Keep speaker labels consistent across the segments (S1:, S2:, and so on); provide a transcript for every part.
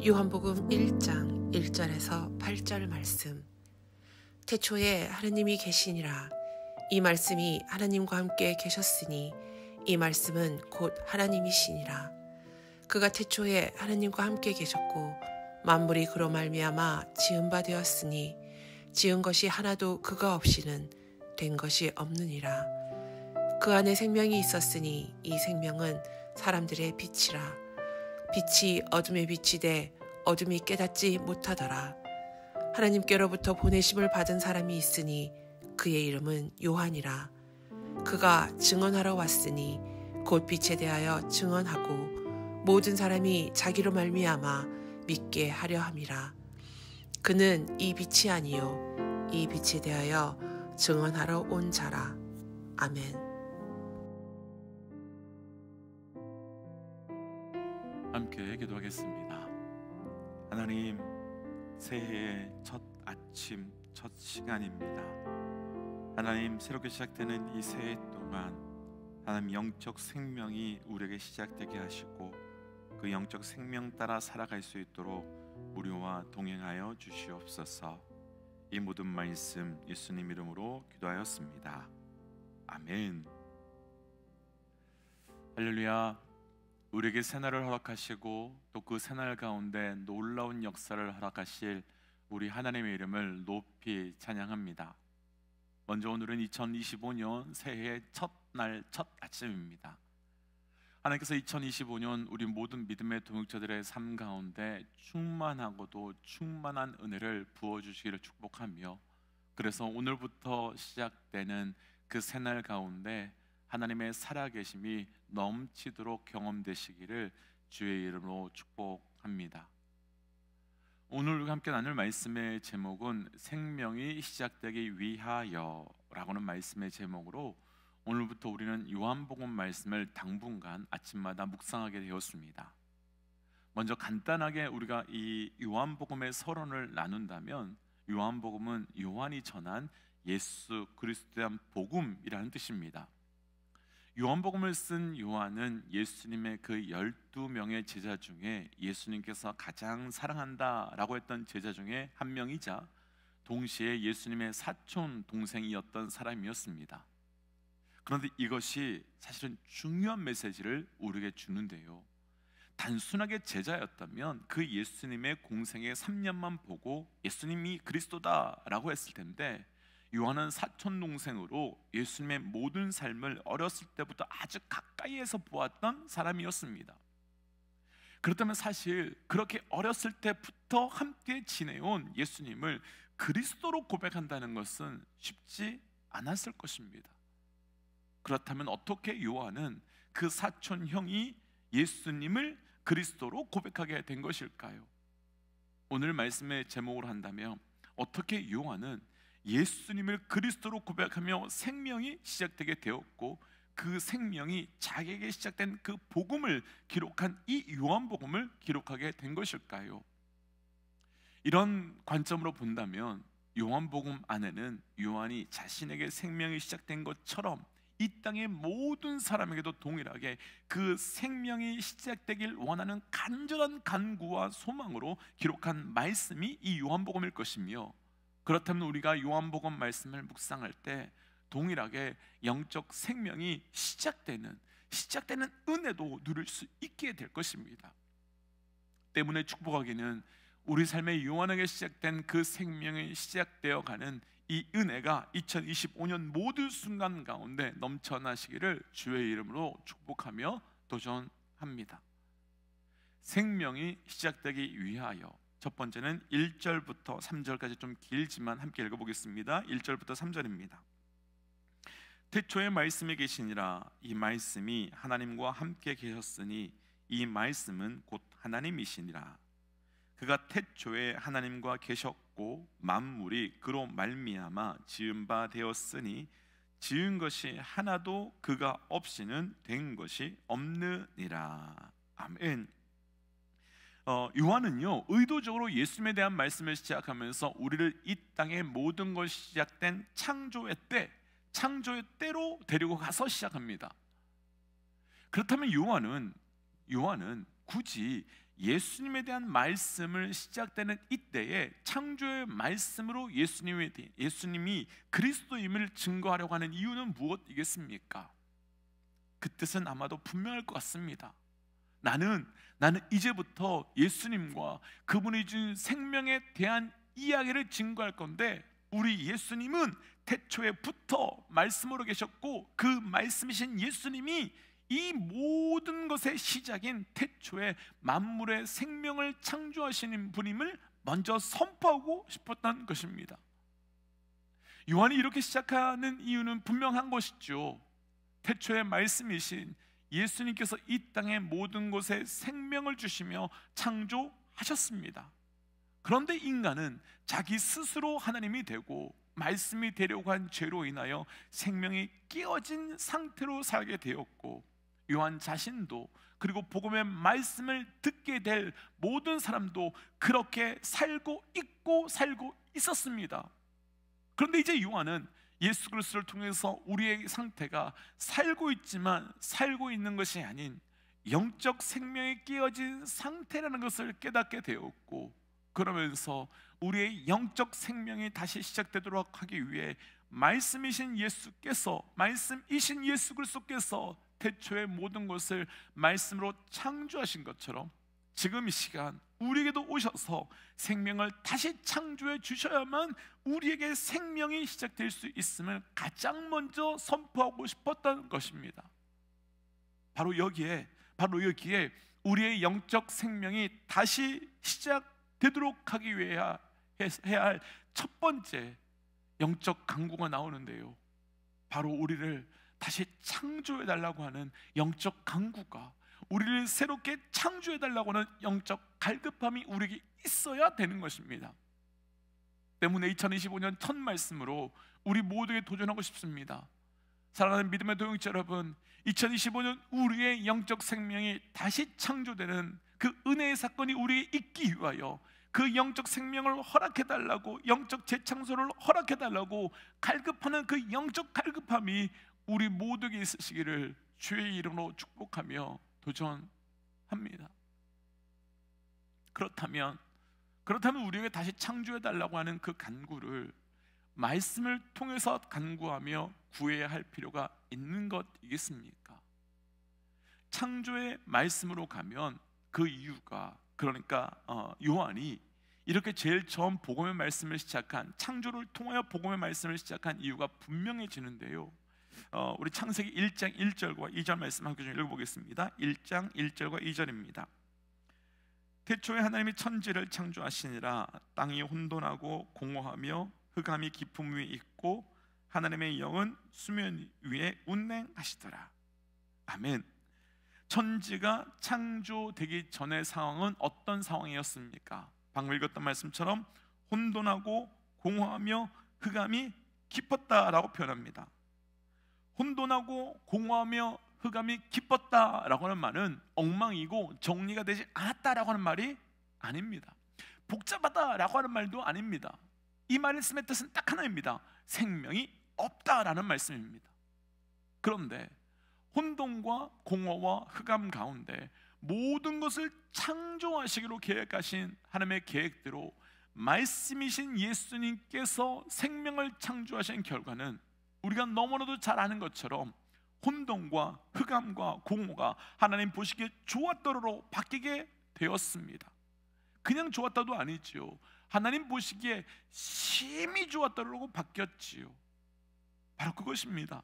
S1: 요한복음 1장 1절에서 8절 말씀. 태초에 하느님이 계시니라. 이 말씀이 하나님과 함께 계셨으니 이 말씀은 곧 하나님이시니라. 그가 태초에 하나님과 함께 계셨고 만물이 그로 말미암아 지은 바 되었으니 지은 것이 하나도 그가 없이는 된 것이 없느니라. 그 안에 생명이 있었으니 이 생명은 사람들의 빛이라. 빛이 어둠에 비치되 어둠이 깨닫지 못하더라. 하나님께로부터 보내심을 받은 사람이 있으니 그의 이름은 요한이라. 그가 증언하러 왔으니 곧 빛에 대하여 증언하고 모든 사람이 자기로 말미암아 믿게 하려 함이라. 그는 이 빛이 아니요 이 빛에 대하여 증언하러 온 자라. 아멘.
S2: 함께 기도하겠습니다. 하나님, 새해의 첫 아침, 첫 시간입니다. 하나님, 새롭게 시작되는 이 새해 동안 하나님 영적 생명이 우리에게 시작되게 하시고 그 영적 생명 따라 살아갈 수 있도록 우리와 동행하여 주시옵소서. 이 모든 말씀 예수님 이름으로 기도하였습니다. 아멘. 할렐루야. 우리에게 새날을 허락하시고 또 그 새날 가운데 놀라운 역사를 허락하실 우리 하나님의 이름을 높이 찬양합니다. 먼저 오늘은 2025년 새해의 첫날 첫 아침입니다. 하나님께서 2025년 우리 모든 믿음의 동역자들의 삶 가운데 충만하고도 충만한 은혜를 부어주시기를 축복하며, 그래서 오늘부터 시작되는 그 새날 가운데 하나님의 살아계심이 넘치도록 경험되시기를 주의 이름으로 축복합니다. 오늘 우리가 함께 나눌 말씀의 제목은 생명이 시작되기 위하여 라고는 말씀의 제목으로 오늘부터 우리는 요한복음 말씀을 당분간 아침마다 묵상하게 되었습니다. 먼저 간단하게 우리가 이 요한복음의 서론을 나눈다면, 요한복음은 요한이 전한 예수 그리스도에 대한 복음이라는 뜻입니다. 요한복음을 쓴 요한은 예수님의 그 12명의 제자 중에 예수님께서 가장 사랑한다라고 했던 제자 중에 한 명이자 동시에 예수님의 사촌 동생이었던 사람이었습니다. 그런데 이것이 사실은 중요한 메시지를 우리에게 주는데요, 단순하게 제자였다면 그 예수님의 공생의 3년만 보고 예수님이 그리스도다라고 했을 텐데, 요한은 사촌 동생으로 예수님의 모든 삶을 어렸을 때부터 아주 가까이에서 보았던 사람이었습니다. 그렇다면 사실 그렇게 어렸을 때부터 함께 지내온 예수님을 그리스도로 고백한다는 것은 쉽지 않았을 것입니다. 그렇다면 어떻게 요한은 그 사촌 형이 예수님을 그리스도로 고백하게 된 것일까요? 오늘 말씀의 제목으로 한다면, 어떻게 요한은 예수님을 그리스도로 고백하며 생명이 시작되게 되었고 그 생명이 자기에게 시작된 그 복음을 기록한 이 요한복음을 기록하게 된 것일까요? 이런 관점으로 본다면 요한복음 안에는 요한이 자신에게 생명이 시작된 것처럼 이 땅의 모든 사람에게도 동일하게 그 생명이 시작되길 원하는 간절한 간구와 소망으로 기록한 말씀이 이 요한복음일 것이며, 그렇다면 우리가 요한복음 말씀을 묵상할 때 동일하게 영적 생명이 시작되는 은혜도 누릴 수 있게 될 것입니다. 때문에 축복하기는 우리 삶의 요한에게 시작된 그 생명이 시작되어 가는 이 은혜가 2025년 모든 순간 가운데 넘쳐나시기를 주의 이름으로 축복하며 도전합니다. 생명이 시작되기 위하여, 첫 번째는 1절부터 3절까지 좀 길지만 함께 읽어보겠습니다. 1절부터 3절입니다. 태초에 말씀이 계시니라. 이 말씀이 하나님과 함께 계셨으니 이 말씀은 곧 하나님이시니라. 그가 태초에 하나님과 계셨고 만물이 그로 말미암아 지은 바 되었으니 지은 것이 하나도 그가 없이는 된 것이 없느니라. 아멘. 요한은요, 의도적으로 예수님에 대한 말씀을 시작하면서 우리를 이 땅의 모든 것이 시작된 창조의 때로 데리고 가서 시작합니다. 그렇다면 요한은 굳이 예수님에 대한 말씀을 시작되는 이때에 창조의 말씀으로 예수님이 그리스도임을 증거하려고 하는 이유는 무엇이겠습니까? 그 뜻은 아마도 분명할 것 같습니다. 나는 이제부터 예수님과 그분이 준 생명에 대한 이야기를 증거할 건데, 우리 예수님은 태초에부터 말씀으로 계셨고 그 말씀이신 예수님이 이 모든 것의 시작인 태초에 만물의 생명을 창조하시는 분임을 먼저 선포하고 싶었던 것입니다. 요한이 이렇게 시작하는 이유는 분명한 것이죠. 태초에 말씀이신 예수님께서 이 땅의 모든 것에 생명을 주시며 창조하셨습니다. 그런데 인간은 자기 스스로 하나님이 되고 말씀이 되려고 한 죄로 인하여 생명이 깨어진 상태로 살게 되었고, 요한 자신도 그리고 복음의 말씀을 듣게 될 모든 사람도 그렇게 살고 있었습니다. 그런데 이제 요한은 예수 그리스도를 통해서 우리의 상태가 살고 있지만 살고 있는 것이 아닌 영적 생명이 깨어진 상태라는 것을 깨닫게 되었고, 그러면서 우리의 영적 생명이 다시 시작되도록 하기 위해 말씀이신 예수 그리스도께서 태초의 모든 것을 말씀으로 창조하신 것처럼 지금 이 시간 우리에게도 오셔서 생명을 다시 창조해 주셔야만 우리에게 생명이 시작될 수 있음을 가장 먼저 선포하고 싶었던 것입니다. 바로 여기에 우리의 영적 생명이 다시 시작되도록 하기 위해 해야 할 첫 번째 영적 간구가 나오는데요, 바로 우리를 다시 창조해 달라고 하는 영적 간구가, 우리를 새롭게 창조해 달라고 하는 영적 갈급함이 우리에게 있어야 되는 것입니다. 때문에 2025년 첫 말씀으로 우리 모두에게 도전하고 싶습니다. 사랑하는 믿음의 동역자 여러분, 2025년 우리의 영적 생명이 다시 창조되는 그 은혜의 사건이 우리에게 있기 위하여 그 영적 생명을 허락해달라고, 영적 재창조를 허락해달라고 갈급하는 그 영적 갈급함이 우리 모두에게 있으시기를 주의 이름으로 축복하며 도전합니다. 그렇다면 우리에게 다시 창조해달라고 하는 그 간구를 말씀을 통해서 간구하며 구해야 할 필요가 있는 것이겠습니까? 창조의 말씀으로 가면 그 이유가, 그러니까 요한이 이렇게 제일 처음 복음의 말씀을 시작한, 창조를 통하여 복음의 말씀을 시작한 이유가 분명해지는데요, 우리 창세기 1장 1절과 2절 말씀 함께 좀 읽어보겠습니다. 1장 1절과 2절입니다. 태초에 하나님이 천지를 창조하시니라. 땅이 혼돈하고 공허하며 흑암이 깊음 위에 있고 하나님의 영은 수면 위에 운행하시더라. 아멘. 천지가 창조되기 전의 상황은 어떤 상황이었습니까? 방금 읽었던 말씀처럼 혼돈하고 공허하며 흑암이 깊었다라고 표현합니다. 혼돈하고 공허하며 흑암이 깊었다라고 하는 말은 엉망이고 정리가 되지 않았다라고 하는 말이 아닙니다. 복잡하다라고 하는 말도 아닙니다. 이 말씀의 뜻은 딱 하나입니다. 생명이 없다라는 말씀입니다. 그런데 혼돈과 공허와 흑암 가운데 모든 것을 창조하시기로 계획하신 하나님의 계획대로 말씀이신 예수님께서 생명을 창조하신 결과는 우리가 너무나도 잘 아는 것처럼 혼돈과 흑암과 공허가 하나님 보시기에 좋았더라로 바뀌게 되었습니다. 그냥 좋았다도 아니지요. 하나님 보시기에 심히 좋았더라고 바뀌었지요. 바로 그것입니다.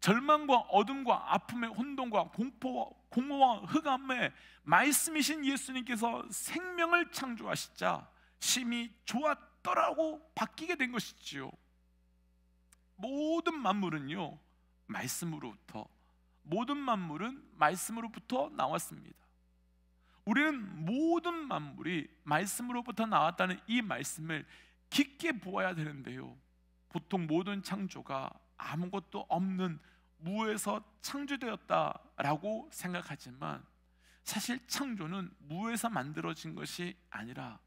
S2: 절망과 어둠과 아픔의 혼돈과 공포와 공허와 흑암에 말씀이신 예수님께서 생명을 창조하시자 심히 좋았더라고 바뀌게 된 것이지요. 모든 만물은요, 모든 만물은 말씀으로부터 나왔습니다. 우리는 모든 만물이 말씀으로부터 나왔다는 이 말씀을 깊게 보아야 되는데요, 보통 모든 창조가 아무것도 없는 무에서 창조되었다라고 생각하지만 사실 창조는 무에서 만들어진 것이 아니라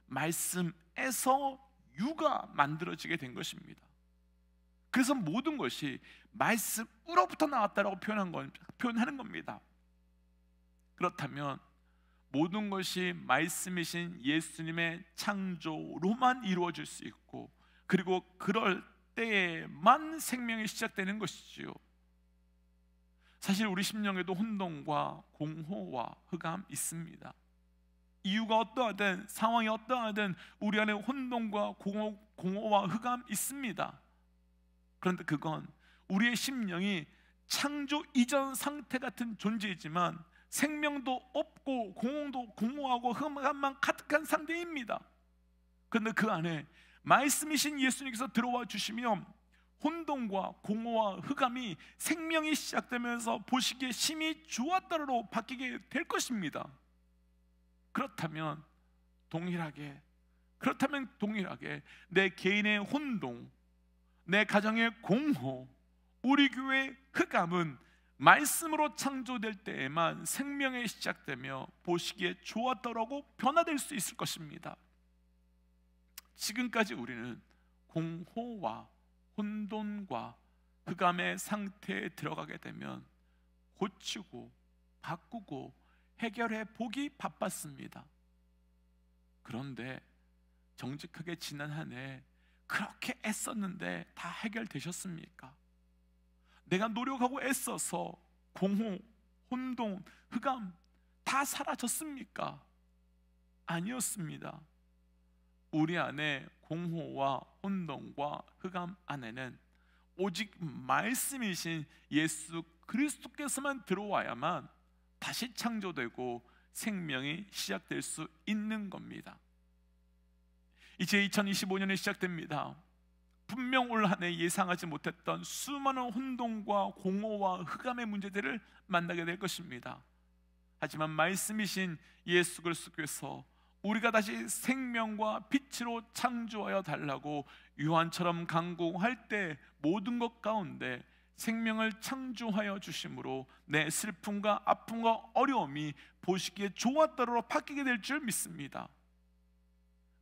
S2: 말씀에서 유가 만들어지게 된 것입니다. 그래서 모든 것이 말씀으로부터 나왔다라고 표현하는 겁니다. 그렇다면 모든 것이 말씀이신 예수님의 창조로만 이루어질 수 있고, 그리고 그럴 때에만 생명이 시작되는 것이지요. 사실 우리 심령에도 혼돈과 공허와 흑암 있습니다. 이유가 어떠하든 상황이 어떠하든 우리 안에 혼돈과 공허와 흑암 있습니다. 그런데 그건 우리의 심령이 창조 이전 상태 같은 존재이지만 생명도 없고 공허하고 흑암만 가득한 상태입니다. 그런데 그 안에 말씀이신 예수님께서 들어와 주시면 혼돈과 공허와 흑암이 생명이 시작되면서 보시기에 심히 좋았다로 바뀌게 될 것입니다. 그렇다면 동일하게 내 개인의 혼동, 내 가정의 공허, 우리 교회의 흑암은 말씀으로 창조될 때에만 생명이 시작되며 보시기에 좋았다라고 변화될 수 있을 것입니다. 지금까지 우리는 공허와 혼돈과 흑암의 상태에 들어가게 되면 고치고 바꾸고 해결해 보기 바빴습니다. 그런데 정직하게 지난 한 해 그렇게 애썼는데 다 해결되셨습니까? 내가 노력하고 애써서 공허, 혼돈, 흑암 다 사라졌습니까? 아니었습니다. 우리 안에 공허와 혼돈과 흑암 안에는 오직 말씀이신 예수 그리스도께서만 들어와야만 다시 창조되고 생명이 시작될 수 있는 겁니다. 이제 2025년이 시작됩니다. 분명 올 한 해 예상하지 못했던 수많은 혼돈과 공허와 흑암의 문제들을 만나게 될 것입니다. 하지만 말씀이신 예수 그리스도께서 우리가 다시 생명과 빛으로 창조하여 달라고 요한처럼 간구할 때 모든 것 가운데 생명을 창조하여 주심으로 내 슬픔과 아픔과 어려움이 보시기에 좋았다로 바뀌게 될 줄 믿습니다.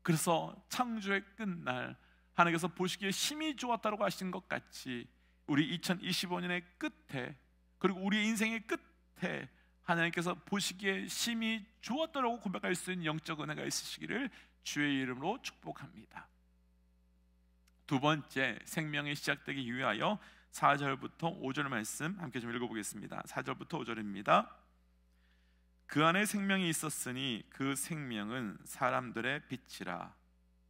S2: 그래서 창조의 끝날 하나님께서 보시기에 심히 좋았다고 하신 것 같이 우리 2025년의 끝에, 그리고 우리 인생의 끝에 하나님께서 보시기에 심히 좋았다고 고백할 수 있는 영적 은혜가 있으시기를 주의 이름으로 축복합니다. 두 번째, 생명이 시작되기 위하여 4절부터 5절 말씀 함께 좀 읽어보겠습니다. 4절부터 5절입니다. 그 안에 생명이 있었으니 그 생명은 사람들의 빛이라.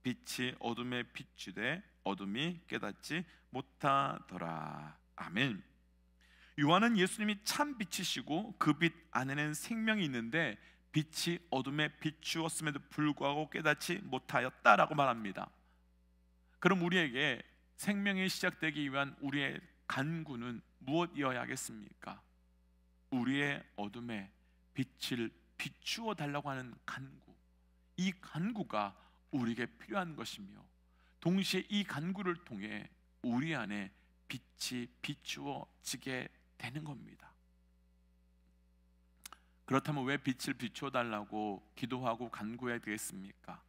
S2: 빛이 어둠에 비추되 어둠이 깨닫지 못하더라. 아멘. 요한은 예수님이 참 빛이시고 그 빛 안에는 생명이 있는데 빛이 어둠에 비추었음에도 불구하고 깨닫지 못하였다라고 말합니다. 그럼 우리에게 생명이 시작되기 위한 우리의 간구는 무엇이어야 하겠습니까? 우리의 어둠에 빛을 비추어 달라고 하는 간구. 이 간구가 우리에게 필요한 것이며 동시에 이 간구를 통해 우리 안에 빛이 비추어지게 되는 겁니다. 그렇다면 왜 빛을 비추어 달라고 기도하고 간구해야 되겠습니까?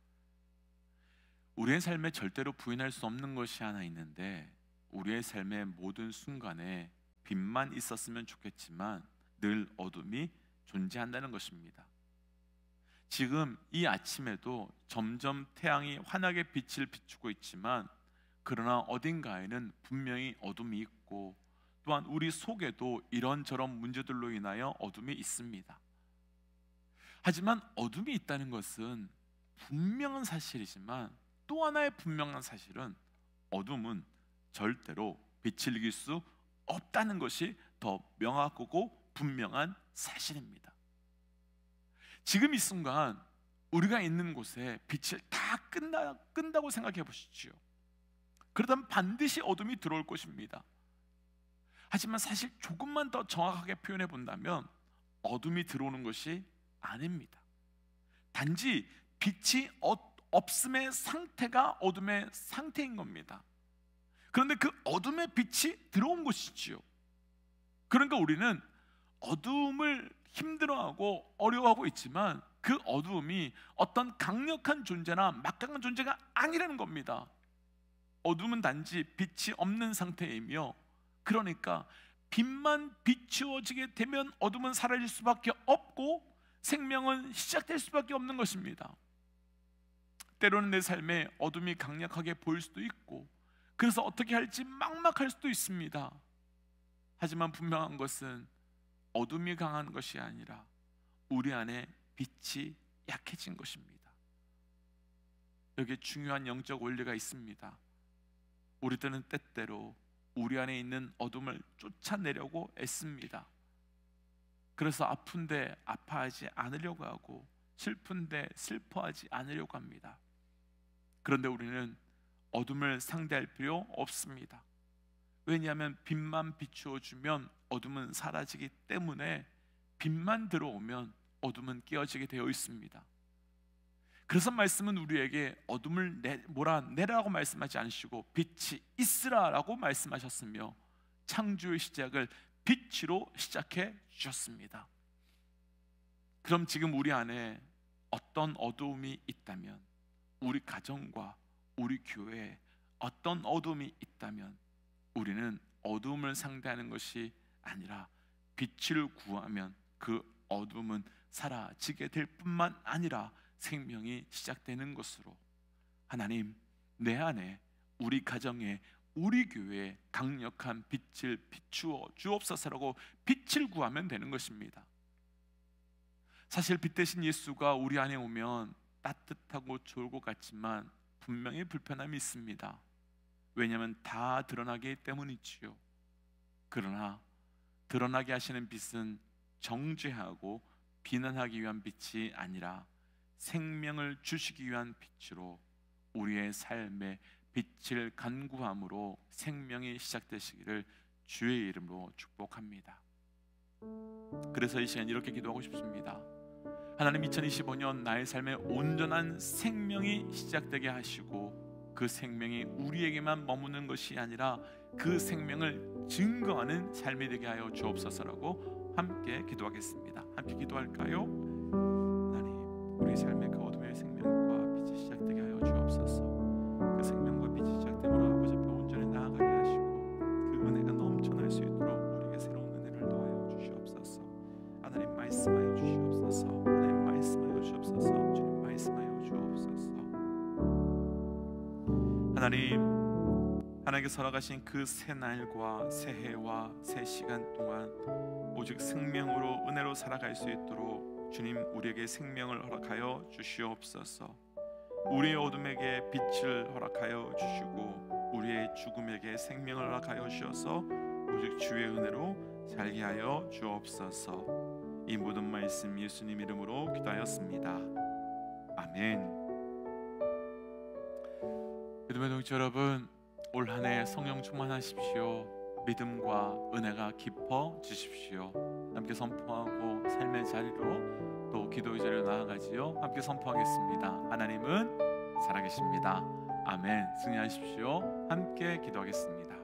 S2: 우리의 삶에 절대로 부인할 수 없는 것이 하나 있는데, 우리의 삶의 모든 순간에 빛만 있었으면 좋겠지만 늘 어둠이 존재한다는 것입니다. 지금 이 아침에도 점점 태양이 환하게 빛을 비추고 있지만 그러나 어딘가에는 분명히 어둠이 있고 또한 우리 속에도 이런저런 문제들로 인하여 어둠이 있습니다. 하지만 어둠이 있다는 것은 분명한 사실이지만 또 하나의 분명한 사실은 어둠은 절대로 빛을 이길 수 없다는 것이 더 명확하고 분명한 사실입니다. 지금 이 순간 우리가 있는 곳에 빛을 다 끈다고 생각해 보시죠. 그러다면 반드시 어둠이 들어올 것입니다. 하지만 사실 조금만 더 정확하게 표현해 본다면 어둠이 들어오는 것이 아닙니다. 단지 빛이 없음의 상태가 어둠의 상태인 겁니다. 그런데 그 어둠의 빛이 들어온 것이지요. 그러니까 우리는 어둠을 힘들어하고 어려워하고 있지만 그 어두움이 어떤 강력한 존재나 막강한 존재가 아니라는 겁니다. 어둠은 단지 빛이 없는 상태이며, 그러니까 빛만 비추어지게 되면 어둠은 사라질 수밖에 없고 생명은 시작될 수밖에 없는 것입니다. 때로는 내 삶에 어둠이 강력하게 보일 수도 있고, 그래서 어떻게 할지 막막할 수도 있습니다. 하지만 분명한 것은 어둠이 강한 것이 아니라 우리 안에 빛이 약해진 것입니다. 여기에 중요한 영적 원리가 있습니다. 우리들은 때때로 우리 안에 있는 어둠을 쫓아내려고 애씁니다. 그래서 아픈데 아파하지 않으려고 하고, 슬픈데 슬퍼하지 않으려고 합니다. 그런데 우리는 어둠을 상대할 필요 없습니다. 왜냐하면 빛만 비추어 주면 어둠은 사라지기 때문에 빛만 들어오면 어둠은 깨어지게 되어 있습니다. 그래서 말씀은 우리에게 어둠을 몰아내라고 말씀하지 않으시고 빛이 있으라라고 말씀하셨으며, 창조의 시작을 빛으로 시작해 주셨습니다. 그럼 지금 우리 안에 어떤 어두움이 있다면, 우리 가정과 우리 교회에 어떤 어둠이 있다면, 우리는 어둠을 상대하는 것이 아니라 빛을 구하면 그 어둠은 사라지게 될 뿐만 아니라 생명이 시작되는 것으로, 하나님, 내 안에, 우리 가정에, 우리 교회에 강력한 빛을 비추어 주옵소서라고 빛을 구하면 되는 것입니다. 사실 빛 대신 예수가 우리 안에 오면 따뜻하고 좋을 것 같지만 분명히 불편함이 있습니다. 왜냐하면 다 드러나기 때문이지요. 그러나 드러나게 하시는 빛은 정죄하고 비난하기 위한 빛이 아니라 생명을 주시기 위한 빛으로 우리의 삶에 빛을 간구함으로 생명이 시작되시기를 주의 이름으로 축복합니다. 그래서 이 시간 이렇게 기도하고 싶습니다. 하나님, 2025년 나의 삶에 온전한 생명이 시작되게 하시고, 그 생명이 우리에게만 머무는 것이 아니라 그 생명을 증거하는 삶이 되게 하여 주옵소서라고 함께 기도하겠습니다. 함께 기도할까요? 하나님, 우리 삶의 그 어둠의 생명과 빛이 시작되게 하여 주옵소서. 그 생명과 빛이 시작됨으로 아버지 앞에 온전히 나아가게 하시고, 그 은혜가 넘쳐날 수 있도록 우리에게 새로운 은혜를 더하여 주시옵소서. 하나님, 말씀하여 주시옵소서. 하나님, 말씀하여 주옵소서. 주님, 말씀하여 주옵소서. 하나님께서 허락하신 그 새 날과 새 해와 새 시간 동안 오직 생명으로, 은혜로 살아갈 수 있도록 주님, 우리에게 생명을 허락하여 주시옵소서. 우리의 어둠에게 빛을 허락하여 주시고, 우리의 죽음에게 생명을 허락하여 주셔서 오직 주의 은혜로 살게 하여 주옵소서. 이 모든 말씀 예수님 이름으로 기도하였습니다. 아멘. 믿음의 동지 여러분, 올 한 해 성령 충만하십시오. 믿음과 은혜가 깊어지십시오. 함께 선포하고 삶의 자리로, 또 기도의 자리로 나아가지요. 함께 선포하겠습니다. 하나님은 살아계십니다. 아멘. 승리하십시오. 함께 기도하겠습니다.